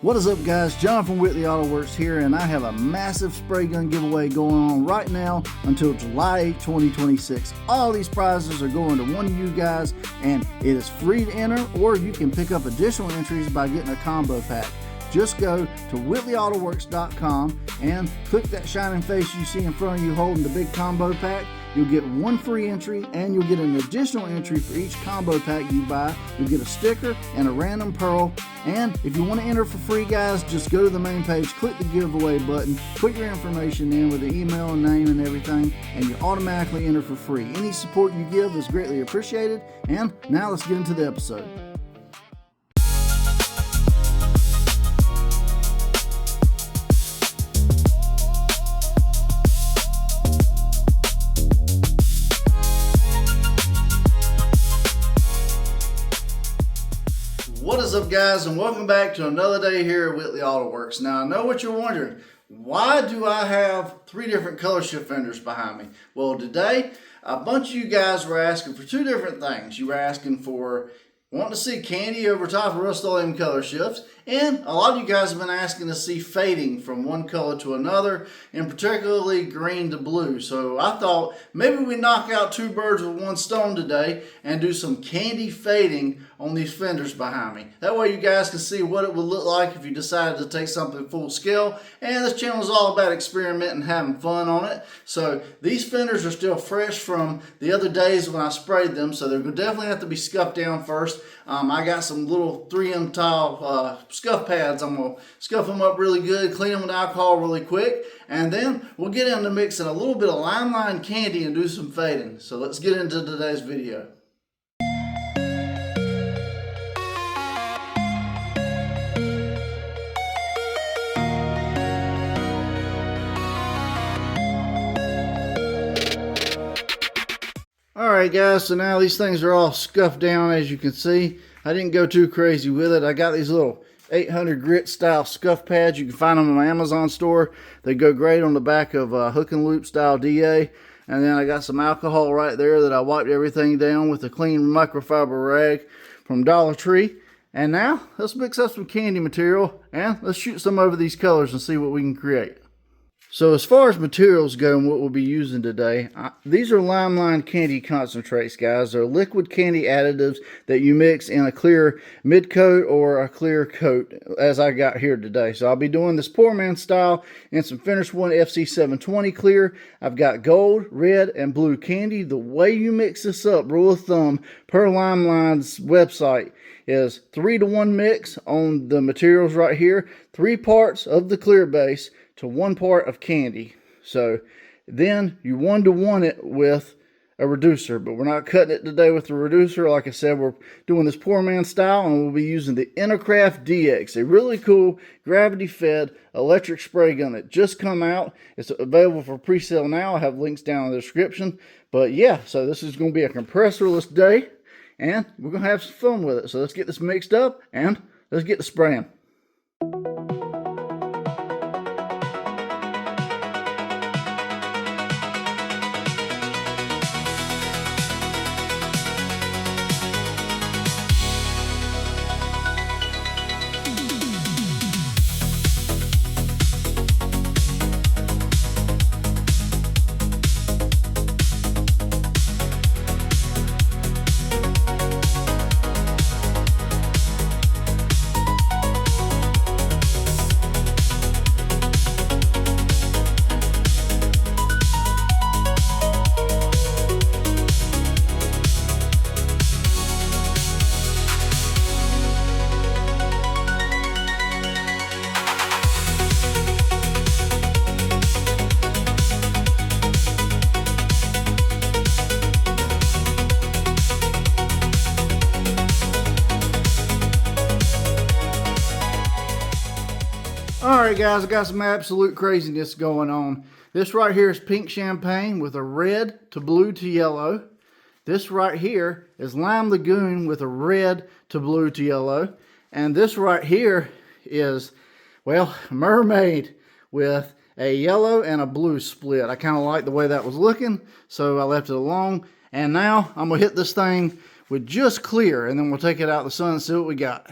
What is up, guys? John from Whitley Auto Works here, and I have a massive spray gun giveaway going on right now until July 8, 2026. All these prizes are going to one of you guys, and it is free to enter, or you can pick up additional entries by getting a combo pack. Just go to WHITLEYAutoWorks.com and click that shining face you see in front of you holding the big combo pack. You'll get one free entry, and you'll get an additional entry for each combo pack you buy. You'll get a sticker and a random pearl. And if you want to enter for free, guys, just go to the main page, click the giveaway button, put your information in with the email and name and everything, and you automatically enter for free. Any support you give is greatly appreciated. And now let's get into the episode. What is up, guys, and welcome back to another day here at Whitley Auto Works. Now, I know what you're wondering. Why do I have three different Colorshift fenders behind me? Well, today, a bunch of you guys were asking for two different things. You were asking for wanting to see candy over top of Rust-Oleum color shifts, and a lot of you guys have been asking to see fading from one color to another, and particularly green to blue. So I thought maybe we knock out two birds with one stone today and do some candy fading on these fenders behind me. That way you guys can see what it would look like if you decided to take something full scale. And this channel is all about experimenting and having fun on it. So these fenders are still fresh from the other days when I sprayed them, so they're going to definitely have to be scuffed down first. I got some little 3M tile scuff pads. I'm going to scuff them up really good, clean them with alcohol really quick, and then we'll get into mixing a little bit of limelight candy and do some fading. So let's get into today's video. Alright, guys, so now these things are all scuffed down, as you can see. I didn't go too crazy with it. I got these little 800 grit style scuff pads. You can find them in my Amazon store. They go great on the back of hook and loop style DA. And then I got some alcohol right there that I wiped everything down with a clean microfiber rag from Dollar Tree. And now let's mix up some candy material and let's shoot some over these colors and see what we can create. So as far as materials go and what we'll be using today, these are limelight candy concentrates, guys. They're liquid candy additives that you mix in a clear mid coat or a clear coat, as I got here today. So I'll be doing this poor man style in some Finish One FC720 clear. I've got gold, red, and blue candy. The way you mix this up, rule of thumb, per Limelight's website, is 3-to-1 mix on the materials right here. 3 parts of the clear base to 1 part of candy. So then you 1-to-1 it with a reducer, but we're not cutting it today with the reducer. Like I said, we're doing this poor man style, and we'll be using the Inokraft DX, a really cool gravity fed electric spray gun that just come out. It's available for pre-sale now. I have links down in the description. But yeah, so this is going to be a compressorless day, and we're going to have some fun with it. So let's get this mixed up and let's get to spraying. Alright, guys, I got some absolute craziness going on. This right here is pink champagne with a red to blue to yellow. This right here is lime lagoon with a red to blue to yellow. And this right here is, well, mermaid with a yellow and a blue split. I kind of like the way that was looking, so I left it alone. And now I'm going to hit this thing with just clear, and then we'll take it out in the sun and see what we got.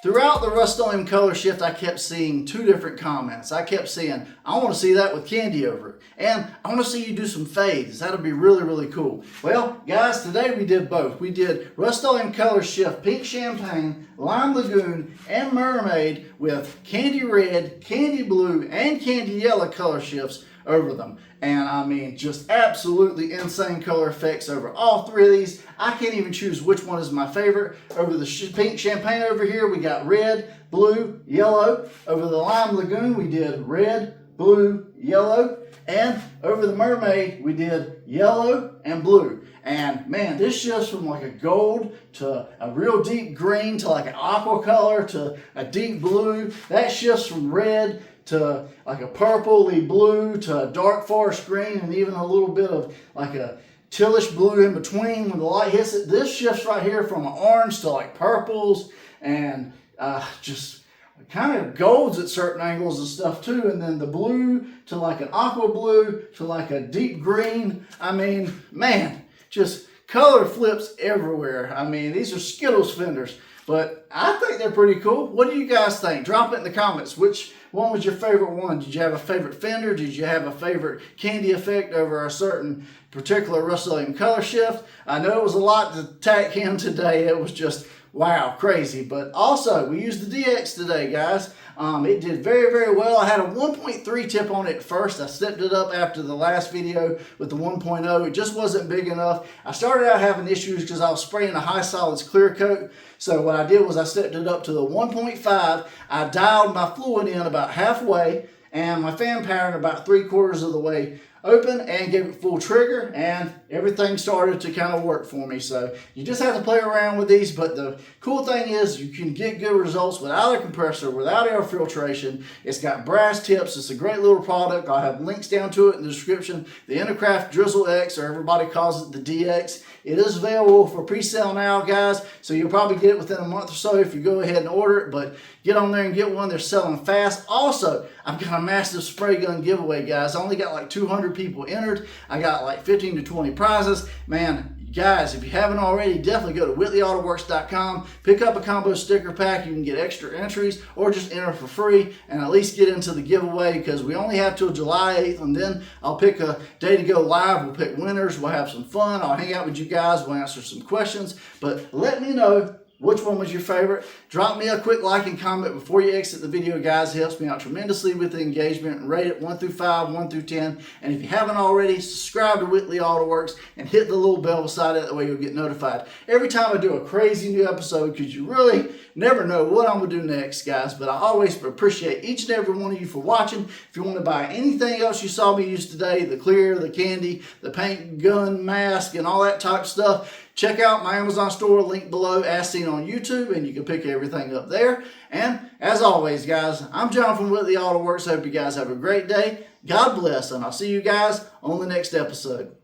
Throughout the Rust-Oleum color shift, I kept seeing two different comments. I kept saying, I want to see that with candy over it. And I want to see you do some fades. That'll be really, really cool. Well, guys, today we did both. We did Rust-Oleum color shift, pink champagne, lime lagoon, and mermaid with candy red, candy blue, and candy yellow color shifts over them. And I mean, just absolutely insane color effects over all three of these. I can't even choose which one is my favorite. Over the pink champagne over here, we got red, blue, yellow. Over the lime lagoon, we did red, blue, yellow. And over the mermaid, we did yellow and blue. And man, this shifts from like a gold to a real deep green to like an aqua color to a deep blue. That shifts from red to like a purpley blue to a dark forest green, and even a little bit of like a tealish blue in between when the light hits it. This shifts right here from an orange to like purples and just kind of golds at certain angles and stuff too. And then the blue to like an aqua blue to like a deep green. I mean, man, just color flips everywhere. I mean, these are Skittles fenders, but I think they're pretty cool. What do you guys think? Drop it in the comments. Which one was your favorite one? Did you have a favorite fender? Did you have a favorite candy effect over a certain particular Rust-Oleum color shift? I know it was a lot to tack in today. It was just, wow, crazy. But also, we used the DX today, guys. It did very, very well. I had a 1.3 tip on it at first. I stepped it up after the last video with the 1.0. It just wasn't big enough. I started out having issues because I was spraying a high solids clear coat. So what I did was I stepped it up to the 1.5. I dialed my fluid in about halfway and my fan pattern about 3/4 of the way open and gave it full trigger, and everything started to kind of work for me. So you just have to play around with these, but the cool thing is you can get good results without a compressor, without air filtration. It's got brass tips. It's a great little product. I'll have links down to it in the description. The Inokraft Drizzle X, or everybody calls it the DX. It is available for pre-sale now, guys, so you'll probably get it within a month or so if you go ahead and order it, but get on there and get one. They're selling fast. Also, I've got a massive spray gun giveaway, guys. I only got like 200 people entered. I got like 15 to 20 prizes. Man, guys, if you haven't already, definitely go to WHITLEYAutoworks.com, pick up a combo sticker pack. You can get extra entries or just enter for free and at least get into the giveaway, because we only have till July 8th, and then I'll pick a day to go live. We'll pick winners. We'll have some fun. I'll hang out with you guys. We'll answer some questions, but let me know which one was your favorite. Drop me a quick like and comment before you exit the video, guys. It helps me out tremendously with the engagement. And rate it 1 through 5, 1 through 10. And if you haven't already, subscribe to Whitley Auto Works and hit the little bell beside it. That way you'll get notified every time I do a crazy new episode, because you really never know what I'm going to do next, guys. But I always appreciate each and every one of you for watching. If you want to buy anything else you saw me use today, the clear, the candy, the paint gun mask, and all that type of stuff, check out my Amazon store, link below, as seen on YouTube, and you can pick everything up there. And as always, guys, I'm John from Whitley Auto Works. Hope you guys have a great day. God bless, and I'll see you guys on the next episode.